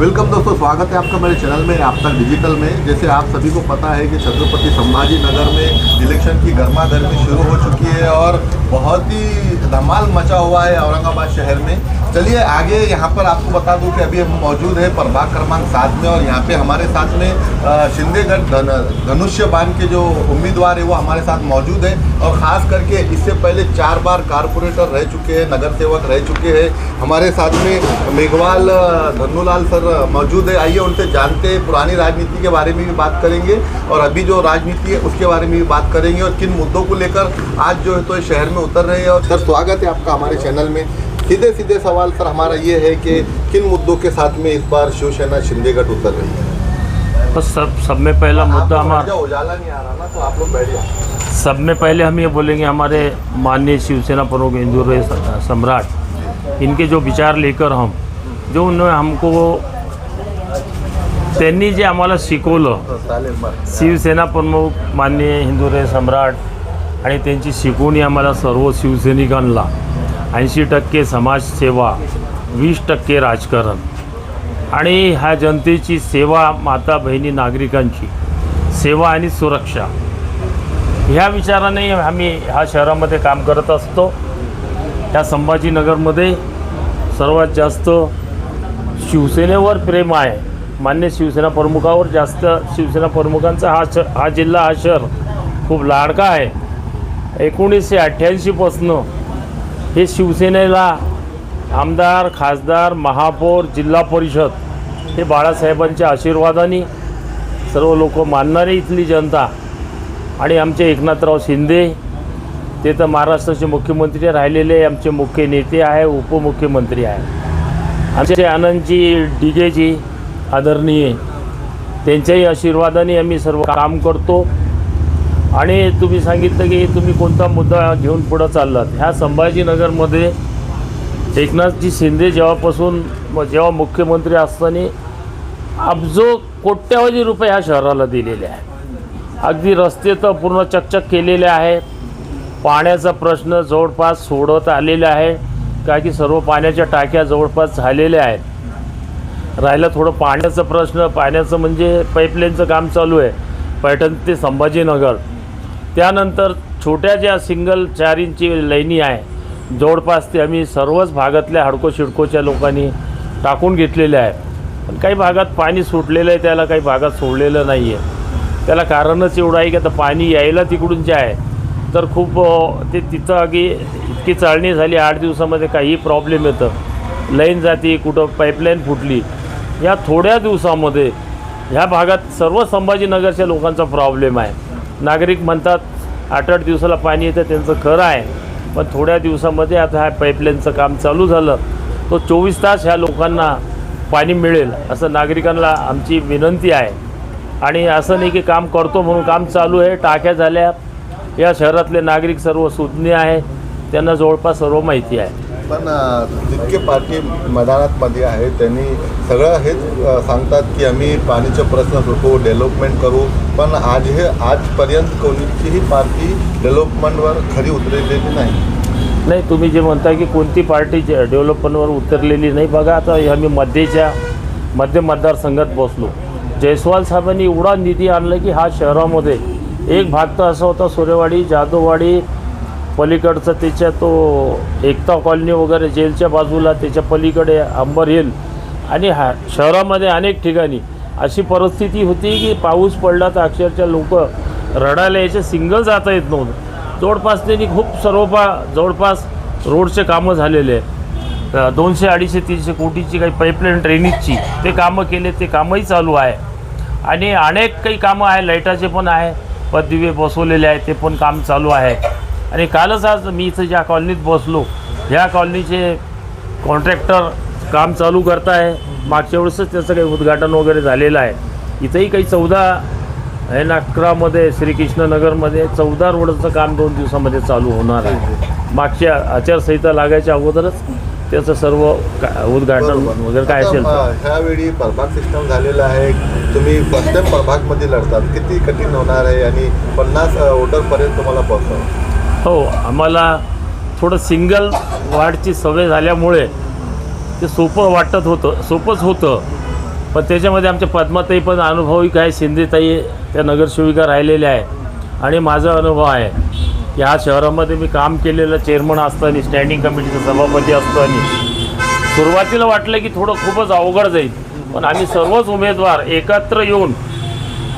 Welcome दोस्तों, स्वागत है आपका मेरे चैनल में आप तक डिजिटल में। जैसे आप सभी को पता है कि छत्रपति संभाजी नगर में इलेक्शन की गर्मागर्मी शुरू हो चुकी है और बहुत ही धमाल मचा हुआ है औरंगाबाद शहर में। चलिए आगे यहाँ पर आपको बता दूं कि अभी हम मौजूद है प्रभाग क्रमांक 7 में और यहाँ पे हमारे साथ में शिंदेगढ़ धनुष्य बान के जो उम्मीदवार है वो हमारे साथ मौजूद है और ख़ास करके इससे पहले 4 बार कारपोरेटर रह चुके हैं, नगर सेवक रह चुके हैं। हमारे साथ में मेघवाल धन्नूलाल सर मौजूद है। आइए उनसे जानते हैं, पुरानी राजनीति के बारे में भी बात करेंगे और अभी जो राजनीति है उसके बारे में भी बात करेंगे और किन मुद्दों को लेकर आज जो है तो शहर में उतर रहे हैं। और सर स्वागत है आपका हमारे चैनल में। सीधे सीधे सवाल सर हमारा ये है कि किन मुद्दों के साथ में इस बार शिवसेना शिंदेगढ़ उतर रही है? बस सब में पहला मुद्दा हमारा उजाला नहीं आ रहा ना, तो आप लोग बैठ जाओ। सब में पहले हम ये बोलेंगे, हमारे माननीय शिवसेना प्रमुख इंदुरे सम्राट, इनके जो विचार लेकर हम जो उन्होंने हमको त्यांनी जे आम्हाला शिकवलं, शिवसेना प्रमुख माननीय इंदुरे सम्राट आणि त्यांची शिकवणी आम्हाला सर्व शिवसैनिकांना 80% समाजसेवा, 20% राजकारण आणि ह्या जनतेची सेवा, माता बहिणी नागरिकांची सेवा आणि सुरक्षा, ह्या विचाराने आम्ही ह्या शहरामध्ये काम करत असतो। ह्या संभाजीनगरमध्ये सर्वात जास्त शिवसेनेवर प्रेम आहे। मान्य शिवसेना प्रमुखावर जास्त, शिवसेना प्रमुखांचा हा जिल्हा, हा शहर खूप लाडका आहे। 1988 पासून हे शिवसेनेला आमदार, खासदार, महापौर, जिल्हा परिषद हे बाळासाहेबांच्या आशीर्वादाने सर्व लोक मानणारे इथली जनता आणि आमचे एकनाथराव शिंदे ते तर महाराष्ट्राचे मुख्यमंत्री राहिलेले, आमचे मुख्य नेते आहे, उपमुख्यमंत्री आहे। आमचे आनंदजी डिगेजी आदरणीय, त्यांच्याही आशीर्वादाने आम्ही सर्व काम करतो। आणि तुम्ही सांगितलं की तुम्ही कोणता मुद्दा घेऊन पुढे चाललात। ह्या संभाजीनगरमध्ये एकनाथजी शिंदे जेव्हा मुख्यमंत्री असताना अब्जो कोट्यावधी रुपये ह्या शहराला दिलेले आहे। अगदी रस्ते तर पूर्ण चकचक केलेले आहे। पाण्याचा प्रश्न जवळपास सोडवत आलेला आहे, का की सर्व पाण्याच्या टाक्या जवळपास झालेल्या आहेत। राहिला थोडं पाण्याचा प्रश्न, पाण्याचं म्हणजे पाईपलाईनचं काम चालू आहे पैठण ते संभाजीनगर। त्यानंतर छोट्या ज्या सिंगल 4 इंची लाईनी आहे जवळपास ते आम्ही सर्वच भागातल्या हडको शिडकोच्या लोकांनी टाकून घेतलेले आहे। पण काही भागात पाणी सुटलेलं आहे, त्याला काही भागात सोडलेलं नाही आहे। त्याला कारणच एवढं आहे की आता पाणी यायला तिकडून जे आहे तर खूप ते तिथं आगी इतकी चाळणी झाली, 8 दिवसामध्ये काही प्रॉब्लेम येतं, लाईन जाती, कुठं पाईपलाईन फुटली। या थोड्या दिवसामध्ये ह्या भागात सर्व संभाजीनगरच्या लोकांचा प्रॉब्लेम आहे। नागरिक म्हणतात 8-8 दिवसाला पाणी येतं, त्यांचं खरं आहे, पण थोड्या दिवसामध्ये आता ह्या पाईपलाईनचं काम चालू झालं तो 24 तास ह्या लोकांना पाणी मिळेल असं नागरिकांना आमची विनंती आहे। आणि असं नाही की काम करतो म्हणून काम चालू आहे, टाक्या झाल्या। या शहरातले नागरिक सर्व सुज्ञ आहे, त्यांना जवळपास सर्व माहिती आहे। पण जितके पार्टी मैदानात आहे त्यांनी सगळं हेच सांगतात की आम्ही पाणीचे प्रश्न सोडवू, डेव्हलपमेंट करू, पण आजपर्यंत कोणतीही पार्टी डेव्हलपमेंटवर खरी उतरलेली नाही। तुम्ही जे म्हणता की कोणती पार्टी डेव्हलपमेंटवर उतरलेली नाही, बघा आता आम्ही मध्य मतदारसंघात बसलो। जयस्वाल साहेबांनी एवढा निधी आणला की हा शहरामध्ये एक भाग तर असा होता, सोरेवाडी, जाधववाडी, पलीकडचं त्याच्या तो एकता कॉलनी वगैरे जेलच्या बाजूला, त्याच्या पलीकडे अंबर हिल आणि शहरामध्ये अनेक ठिकाणी अशी परिस्थिती होती की पाऊस पडला तर अक्षरशः लोक रडायला यायचे, सिंगल जाता येत नव्हतं। जवळपास त्यांनी खूप जवळपास रोडचे कामं झालेले आहे। 200, 250, 300 कोटीची काही पाईपलाईन ड्रेनेजची ते कामं केले, ते कामही चालू आहे। आणि अनेक काही कामं आहे, लाईटाचे पण आहे, पददिवे बसवलेले आहे, ते पण काम चालू आहे। आणि कालच आज मी इथं ज्या कॉलनीत बसलो, ह्या कॉलनीचे कॉन्ट्रॅक्टर काम चालू करत आहे। मागच्या वेळेसच त्याचं काही उद्घाटन वगैरे झालेलं आहे। इथंही काही 14 नागरामध्ये, श्रीकृष्णनगरमध्ये 14 रोडचं काम 2 दिवसामध्ये चालू होणार आहे। मागच्या आचारसंहिता लागायच्या अगोदरच त्याचं सर्व उद्घाटन वगैरे काय असेल। ह्यावेळी प्रभाग सिस्टम झालेलं आहे, तुम्ही फर्स्ट टाइम प्रभागमध्ये लढतात, किती कठीण होणार आहे आणि 50 वोटरपर्यंत तुम्हाला पोहोचवं? हो, आम्हाला थोडं सिंगल वार्डची सवय झाल्यामुळे ते सोपंच होतं। पण त्याच्यामध्ये आमच्या पद्माताई पण अनुभवी आहे, शिंदेताई त्या नगरसेविका राहिलेल्या आहे. आणि माझा अनुभव आहे की ह्या शहरामध्ये मी काम केलेलं चेअरमन असताना, स्टँडिंग कमिटीचा सभापती असताना सुरुवातीला वाटलं की थोडं खूपच अवघड जाईल, पण आम्ही सर्वच उमेदवार एकत्र येऊन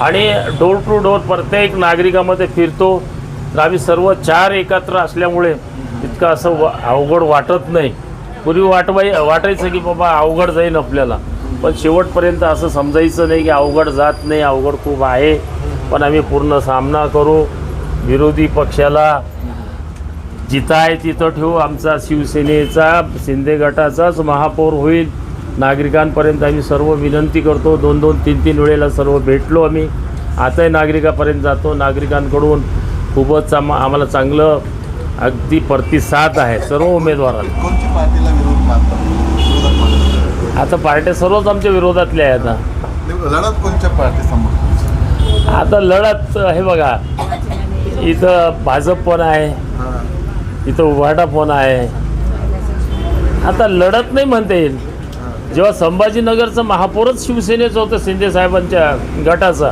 आणि डोर टू डोर प्रत्येक नागरिकामध्ये फिरतो. तर आम्ही सर्व 4 एकत्र असल्यामुळे इतकं असं अवघड वाटत नाही. पूर्वी वाटायचं की बाबा अवघड जाईल आपल्याला, पण शेवटपर्यंत असं समजायचं नाही की अवघड जात नाही, अवघड खूप आहे. पण आम्ही पूर्ण सामना करू. विरोधी पक्षाला जिथं आहे तिथं ठेवू. आमचा शिवसेनेचा शिंदे गटाचाच महापौर होईल. नागरिकांपर्यंत आम्ही सर्व विनंती करतो. 2-2, 3-3 वेळेला सर्व भेटलो आम्ही. आताही नागरिकापर्यंत जातो. नागरिकांकडून खूपच आम्हाला चांगलं अगदी प्रतिसाद आहे सर्व उमेदवारांना. कोणती पार्टीला विरोध मानतात? आता पार्ट्या सर्वच आमच्या विरोधातल्या आहेत. आता लढत कोणत्या पार्टी समोर? आता लढत हे बघा, इथं भाजप पण आहे, इथं उभाटा पण आहे. आता लढत नाही म्हणता येईल. जेव्हा संभाजीनगरचं महापौरच शिवसेनेचं होतं शिंदे साहेबांच्या गटाचा,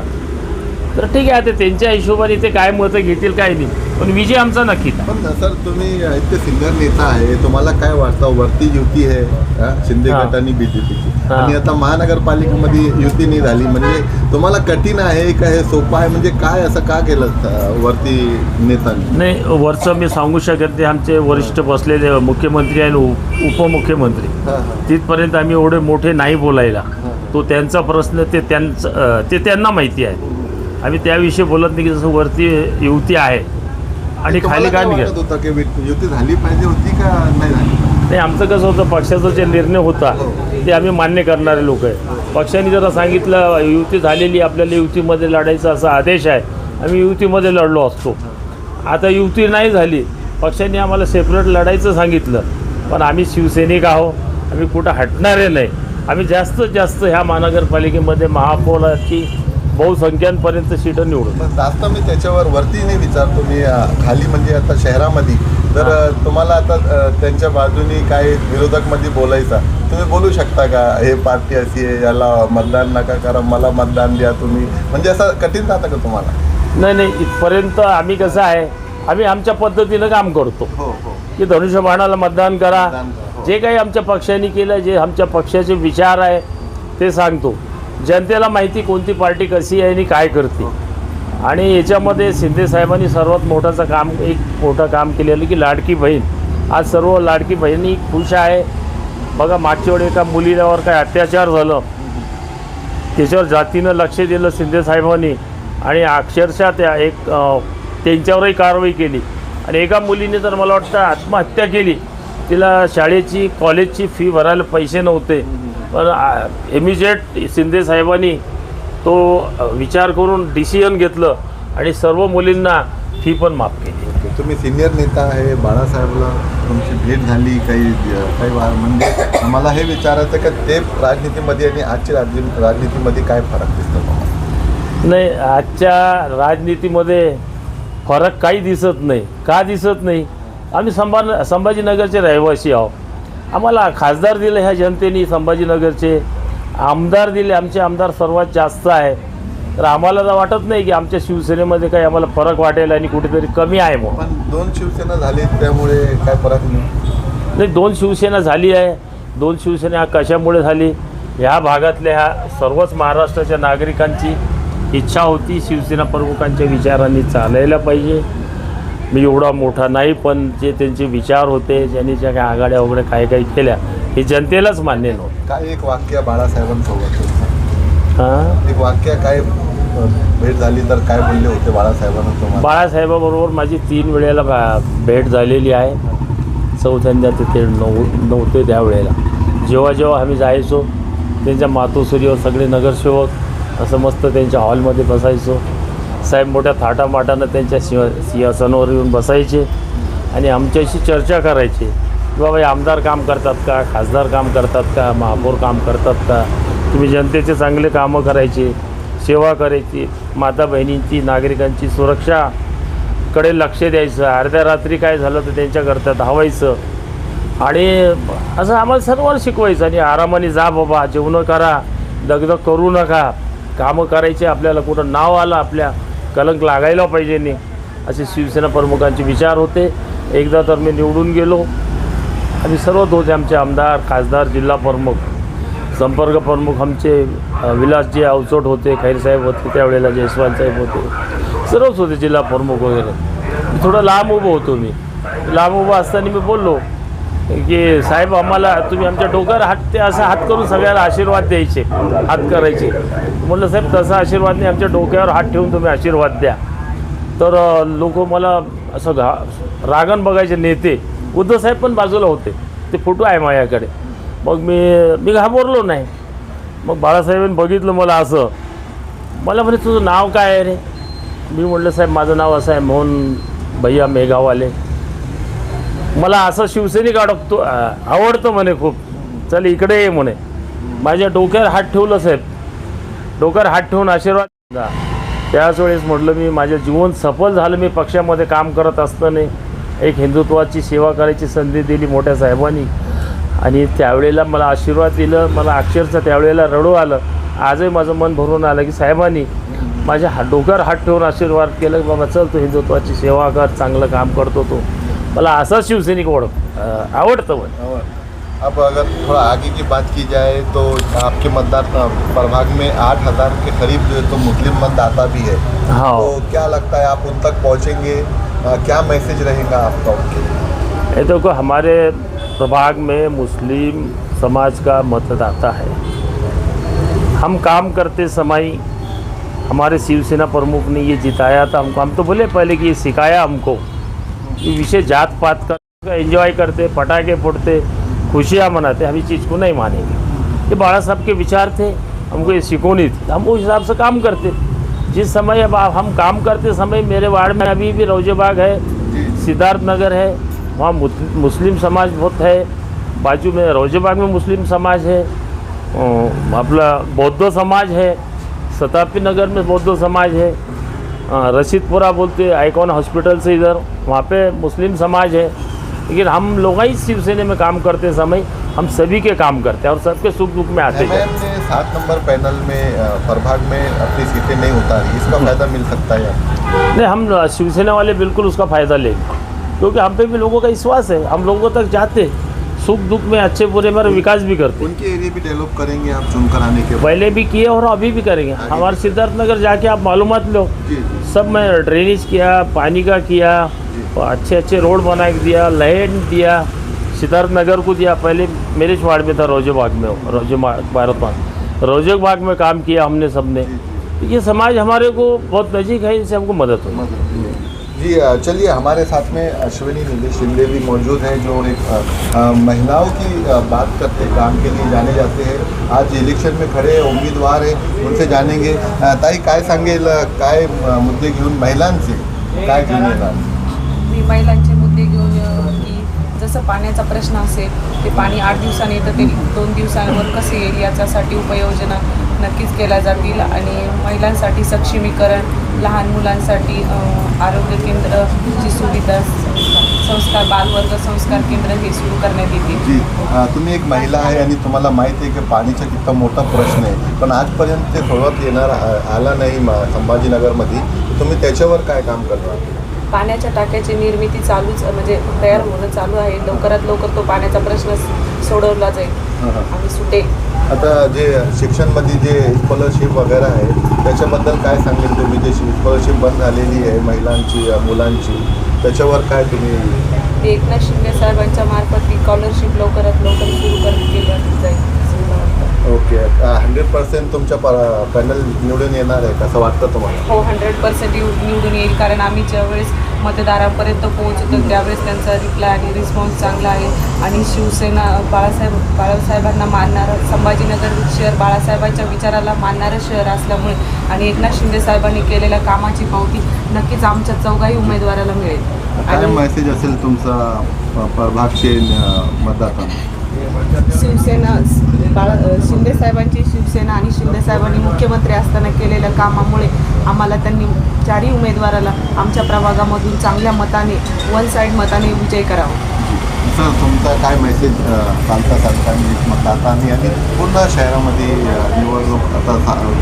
तर ठीक आहे, आता त्यांच्या हिशोबाने ते काय मतं घेतील काय नाही, पण विजय आमचा नक्कीच. पण सर, तुम्ही इतके सिनियर नेता आहे, तुम्हाला काय वाटतं वरती युती आहे शिंदे गट आणि बीजेपीची, आणि आता महानगरपालिकेमध्ये युती नाही झाली, म्हणजे तुम्हाला कठीण आहे का हे सोपं आहे? म्हणजे काय असं का केलं वरती नेत्यांनी? नाही, वरचं मी सांगू शकत नाही. आमचे वरिष्ठ बसलेले मुख्यमंत्री आणि उपमुख्यमंत्री, तिथपर्यंत आम्ही एवढे मोठे नाही बोलायला. तो त्यांचा प्रश्न, ते त्यांना माहिती आहे. आम्ही त्याविषयी बोलत नाही की जसं वरती युती आहे आणि खाली काय निघत होतं की युती झाली पाहिजे होती का नाही झाली? नाही, आमचं कसं होतं, पक्षाचा जे निर्णय होता ते आम्ही मान्य करणारे लोक आहे. पक्षाने जरा सांगितलं युती झालेली, आपल्याला युतीमध्ये लढायचा असा आदेश आहे, आम्ही युतीमध्ये लढलो असतो. आता युती नाही झाली, पक्षाने आम्हाला सेपरेट लढायचं सांगितलं, पण आम्ही शिवसैनिक आहो, आम्ही कुठं हटणारे नाही. आम्ही जास्तीत जास्त ह्या महानगरपालिकेमध्ये महापौराची बहुसंख्यांपर्यंत सीटं निवडून. जास्त मी त्याच्यावर वरती नाही विचारतो, मी खाली म्हणजे आता शहरामध्ये तर तुम्हाला आता त्यांच्या बाजूनी काय विरोधकमध्ये बोलायचा, तुम्ही बोलू शकता का हे पार्टी अशी आहे, याला मतदान नका करा, मला मतदान द्या तुम्ही, म्हणजे असं कठीण जातं का तुम्हाला? नाही, इथपर्यंत आम्ही कसं आहे, आम्ही आमच्या पद्धतीनं काम करतो की धनुष्यबाणाला मतदान करा. जे काही आमच्या पक्षाने केलं, जे आमच्या पक्षाचे विचार आहे ते सांगतो. जनतेला माहिती कोणती पार्टी कशी आहे आणि काय करते. आणि याच्यामध्ये शिंदे साहेबांनी सर्वात मोठं काम केलेलं की लाडकी बहीण. आज सर्व लाडकी बहिणी खुश आहे. बघा, मागच्या वेळी एका मुलीवर काय अत्याचार झालं, त्याच्यावर जातीनं लक्ष दिलं शिंदे साहेबांनी आणि अक्षरशः त्यांच्यावरही कारवाई केली. आणि एका मुलीने तर मला वाटतं आत्महत्या केली. तिला शाळेची कॉलेजची फी भरायला पैसे नव्हते, पण इमिजिएट शिंदे साहेबांनी तो विचार करून डिसिजन घेतलं आणि सर्व मुलींना फी पण माफ केली. तुम्ही सिनियर नेता आहे, बाळासाहेबला तुमची भेट झाली काही म्हणजे मला हे विचारायचं का ते राजनीतीमध्ये आणि आजची राजनीतीमध्ये काय फरक दिसतो? नाही, आजच्या राजनीतीमध्ये फरक काही दिसत नाही. का दिसत नाही? आम्ही संभाजीनगरचे रहिवासी आहोत. आम्हाला खासदार दिले ह्या जनतेने, संभाजीनगरचे आमदार दिले, आमचे आमदार सर्वात जास्त आहे. तर आम्हाला तर वाटत नाही की आमच्या शिवसेनेमध्ये काही आम्हाला फरक वाटेल आणि कुठेतरी कमी आहे म्हणून. पण 2 शिवसेना झाली त्यामुळे काय फरक नाही. 2 शिवसेना झाली आहे. 2 शिवसेना कशामुळे झाली? ह्या भागातल्या ह्या सर्वच महाराष्ट्राच्या नागरिकांची इच्छा होती शिवसेना प्रमुखांच्या विचारांनी चालायला पाहिजे. मी एवढा मोठा नाही, पण जे त्यांचे विचार होते, ज्यांनी ज्या काही आघाड्या वगैरे काही केल्या, हे जनतेलाच मान्य नव्हतं. काय एक वाक्य बाळासाहेबांसोबत, एक वाक्य काय भेट झाली तर काय बोलले होते बाळासाहेबांना? बाळासाहेबाबरोबर माझी 3 वेळेला भेट झालेली आहे. चौथ्यांदा ते नव्हते त्यावेळेला. जेव्हा आम्ही जायचो त्यांच्या मातोश्रीवर सगळे नगरसेवक असं मस्त त्यांच्या हॉलमध्ये बसायचो. साहेब मोठ्या थाटामाटानं त्यांच्या सिंहासनावर येऊन बसायचे आणि आमच्याशी चर्चा करायची की बाबा हे आमदार काम करतात का, खासदार काम करतात का, महापौर काम करतात का, तुम्ही जनतेचे चांगले कामं करायचे, सेवा करायची, माता बहिणींची नागरिकांची सुरक्षाकडे लक्ष द्यायचं. अर्ध्या रात्री काय झालं तर त्यांच्याकरता धावायचं आणि असं आम्हाला सर्वांना शिकवायचं. आणि आरामाने जा बाबा, जेवणं करा, दगदग करू नका, कामं करायचे, आपल्याला कुठं नाव आलं आपल्या कलंक लागायला पाहिजे नाही, असे शिवसेना प्रमुखांचे विचार होते. एकदा तर मी निवडून गेलो आणि सर्वच होते आमचे आमदार, खासदार, जिल्हा प्रमुख, संपर्क प्रमुख आमचे विलासजी अवचोट होते, खैरसाहेब होते, त्यावेळेला जयस्वाल साहेब होते, सर्वच होते जिल्हा प्रमुख वगैरे. थोडं लांब उभं होतो मी. लांब उभं असताना मी बोललो की साहेब आम्हाला तुम्ही आमच्या डोक्यावर हात, ते असं हात करून सगळ्याला आशीर्वाद द्यायचे, हात करायचे. म्हटलं साहेब तसा आशीर्वाद नाही, आमच्या डोक्यावर हात ठेवून तुम्ही आशीर्वाद द्या. तर लोक मला असं रागण बघायचे. नेते उद्धव साहेब पण बाजूला होते, ते फोटो आहे माझ्याकडे. मग मी घाबरलो नाही. मग बाळासाहेबांनी बघितलं मला असं, मला म्हणे तुझं नाव काय आहे रे? मी म्हटलं साहेब माझं नाव असं आहे मोहन भैया मेघावाले. मला असं शिवसैनिक आवडतं म्हणे खूप, चल इकडे ये म्हणे. माझ्या डोक्यावर हात ठेवलं साहेब, डोक्यावर हात ठेवून आशीर्वाद द्या. त्याच वेळेस म्हटलं मी माझं जीवन सफल झालं. मी पक्षामध्ये काम करत असताना एक हिंदुत्वाची सेवा करायची संधी दिली मोठ्या साहेबांनी आणि त्यावेळेला मला आशीर्वाद दिलं. मला अक्षरशः त्यावेळेला रडू आलं. आजही माझं मन भरून आलं की साहेबांनी माझ्या डोक्यावर हात ठेवून आशीर्वाद केलं की बाबा चल तू हिंदुत्वाची सेवा कर, चांगलं काम करतो तो. मला असा शिवसैनिक आवडतं. अब अगर थोड़ा आगे की बात की जाए तो आपके मतदार प्रभाग में 8,000 के करीब जो है तो मुस्लिम मतदाता भी है. हाँ. तो क्या लगता है आप उन तक पहुंचेंगे, क्या मैसेज रहेगा आपका उनके लिए? ये देखो हमारे प्रभाग में मुस्लिम समाज का मतदाता है. हम काम करते समय हमारे शिवसेना प्रमुख ने ये जिताया था हमको. हम तो बोले पहले कि ये सिखाया हमको कि विषय जात पात का एंजॉय करते, पटाखे फोड़ते, खुशियाँ मनाते, हम इस चीज़ को नहीं मानेंगे. ये बाड़ा साहब के विचार थे, हमको ये सिकोनी थी, हम उस हिसाब से काम करते. जिस समय अब हम काम करते समय मेरे वार्ड में अभी भी रौजेबाग है, सिद्धार्थ नगर है, वहाँ मुस्लिम समाज बहुत है. बाजू में रौजेबाग में मुस्लिम समाज है, अपना बौद्ध समाज है, शताब्दी नगर में बौद्ध समाज है, रशीदपुरा बोलते आइकॉन हॉस्पिटल से इधर, वहाँ पे मुस्लिम समाज है. लेकिन हम लोग ही शिवसेना में काम करते समय हम सभी के काम करते हैं और सबके सुख दुख में आते हैं. 7 नंबर पैनल में प्रभाग में अपनी सीटें नहीं उतारी, इसका फ़ायदा मिल सकता है? नहीं, हम शिवसेना वाले बिल्कुल उसका फ़ायदा लेंगे क्योंकि हम पे भी लोगों का विश्वास है. हम लोगों तक जाते, सुख दुख में अच्छे बुरे में विकास भी करते. उनके एरिया भी डेवलप करेंगे आप चुनकर आने के बाद? पहले भी किए और अभी भी करेंगे. हमारे सिद्धार्थ नगर जाके आप मालूमात लो, सब मैं ड्रेनेज किया, पानी का किया, अच्छे अच्छे रोड बना के दिया, लाइट दिया, सिद्धार्थ नगर को दिया. पहले मेरे वार्ड में था रोजेबाग में, रोजेबाग में काम किया हमने सबने. ये समाज हमारे को बहुत नज़दीक है, इनसे हमको मदद हो. जी चलिए, हमारे साथ में अश्विनी नीलेश शिंदे भी मौजूद हैं जो एक महिलाओं की बात करते हैं, काम के लिए जाने जाते हैं. आज इलेक्शन में खड़े उमेदवार हैं, उनसे जानेंगे. ताई काय सांगेल, काय मुद्दे घेऊन महिलांचे काय घेऊन येणार? मी महिलांचे मुद्दे घेऊन की जसं पाण्याचा प्रश्न असेल, ते पाणी 8 दिवसांनी येतं, ते 2 दिवसांवर कसं येईल याच्यासाठी उपाययोजना नक्कीच केल्या जातील. आणि महिलांसाठी सक्षमीकरण, लहान मुलांसाठी आरोग्य केंद्रची सुविधा, संस्कार बालवर्ग संस्कार केंद्र हे सुरू करण्यात येतील. जी तुम्ही एक महिला आहे आणि तुम्हाला माहिती आहे की पाणीचा किती मोठा प्रश्न आहे, पण आजपर्यंत ते सोडवत येणार आला नाही संभाजीनगरमध्ये. तुम्ही त्याच्यावर काय काम करता? पाण्याच्या टाक्याची निर्मिती चालूच, म्हणजे तयार होणं चालू आहे. लवकरात लवकर तो पाण्याचा प्रश्न सोडवला जाईल आणि सुटेल. आता जे शिक्षणमध्ये जे स्कॉलरशिप वगैरे आहे त्याच्याबद्दल काय सांगेल तुम्ही? जे स्कॉलरशिप बंद झालेली आहे महिलांची, मुलांची, त्याच्यावर काय तुम्ही? एकनाथ शिंदे साहेबांच्या मार्फत ती स्कॉलरशिप लवकरात लवकर सुरू केली जाईल. ओके, 100% तुमच्या पॅनल निवडून येणार आहे कसं वाटतं तुम्हाला? हो, 100% निवडून येईल. कारण आम्ही ज्यावेळेस मतदारांपर्यंत पोहोचतो त्यावेळेस त्यांचा रिप्लाय आणि रिस्पॉन्स चांगला आहे. आणि शिवसेना बाळासाहेबांना मानणारं, संभाजीनगर शहर बाळासाहेबांच्या विचाराला मानणारं शहर असल्यामुळे आणि एकनाथ शिंदे साहेबांनी केलेल्या कामाची पावती नक्कीच आमच्या चौघाही उमेदवाराला मिळेल. काय मेसेज असेल तुमचा प्रभागचे मतदारांना? शिवसेना शिंदे साहेबांची शिवसेना आणि शिंदे साहेबांनी मुख्यमंत्री असताना केलेल्या कामामुळे आम्हाला त्यांनी 4ही उमेदवाराला आमच्या प्रभागामधून चांगल्या मताने, 1 साईड मताने विजय करावा. सर तुमचा काय मेसेज सांगता मतदातांनी आणि पूर्ण शहरामध्ये निवडणूक आता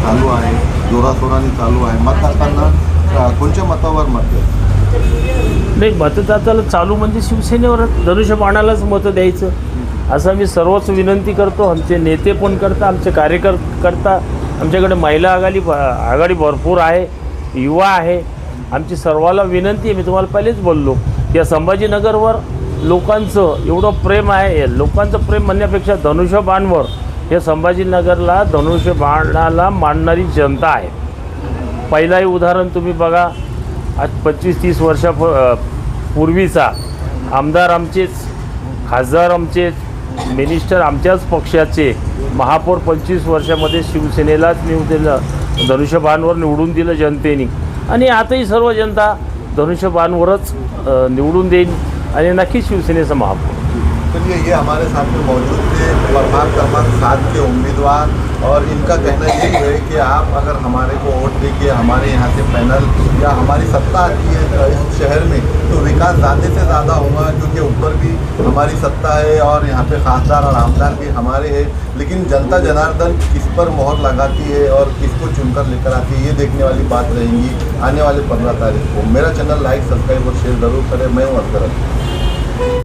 चालू आहे, जोराशोराने चालू आहे, मतदातांना कोणत्या मतावर मत द्यायचं? नाही, मतदाताला चालू म्हणजे शिवसेनेवर धनुष्यबाणालाच मतं द्यायचं असं मी सर्वच विनंती करतो. आमचे नेते पण करता, आमचे कार्यकर्ता, आमच्याकडे महिला आघाडी भरपूर आहे, युवा आहे. आमची सर्वाला विनंती आहे, मी तुम्हाला पहिलेच बोललो, या संभाजीनगरवर लोकांचं एवढं प्रेम आहे. लोकांचं प्रेम म्हणण्यापेक्षा धनुष्यबाणवर या संभाजीनगरला धनुष्यबाणाला मानणारी जनता आहे. पहिलाही उदाहरण तुम्ही बघा, आज 25-30 पूर्वीचा आमदार आमचेच, खासदार आमचेच, मिनिस्टर आमच्याच पक्षाचे, महापौर 25 वर्षामध्ये शिवसेनेलाच धनुष्यबाणवर निवडून दिलं जनतेने. आणि आताही सर्व जनता धनुष्यबाणवरच निवडून देईल आणि नक्कीच शिवसेनेचा महापौर. चलिए, ये हमारे साथ में मौजूद थे प्रभाग क्रमांक 7 के उम्मीदवार, और इनका कहना ये है कि आप अगर हमारे को वोट देके हमारे यहाँ से पैनल या हमारी सत्ता आती है इस शहर में तो विकास ज़्यादा से ज़्यादा होगा, क्योंकि ऊपर भी हमारी सत्ता है और यहाँ पे खासदार और आमदार भी हमारे हैं. लेकिन जनता जनार्दन किस पर मोहर लगाती है और किसको चुनकर लेकर आती है, ये देखने वाली बात रहेगी आने वाले 15 तारीख को. मेरा चैनल लाइक, सब्सक्राइब और शेयर ज़रूर करें. मैं हूँ असगर.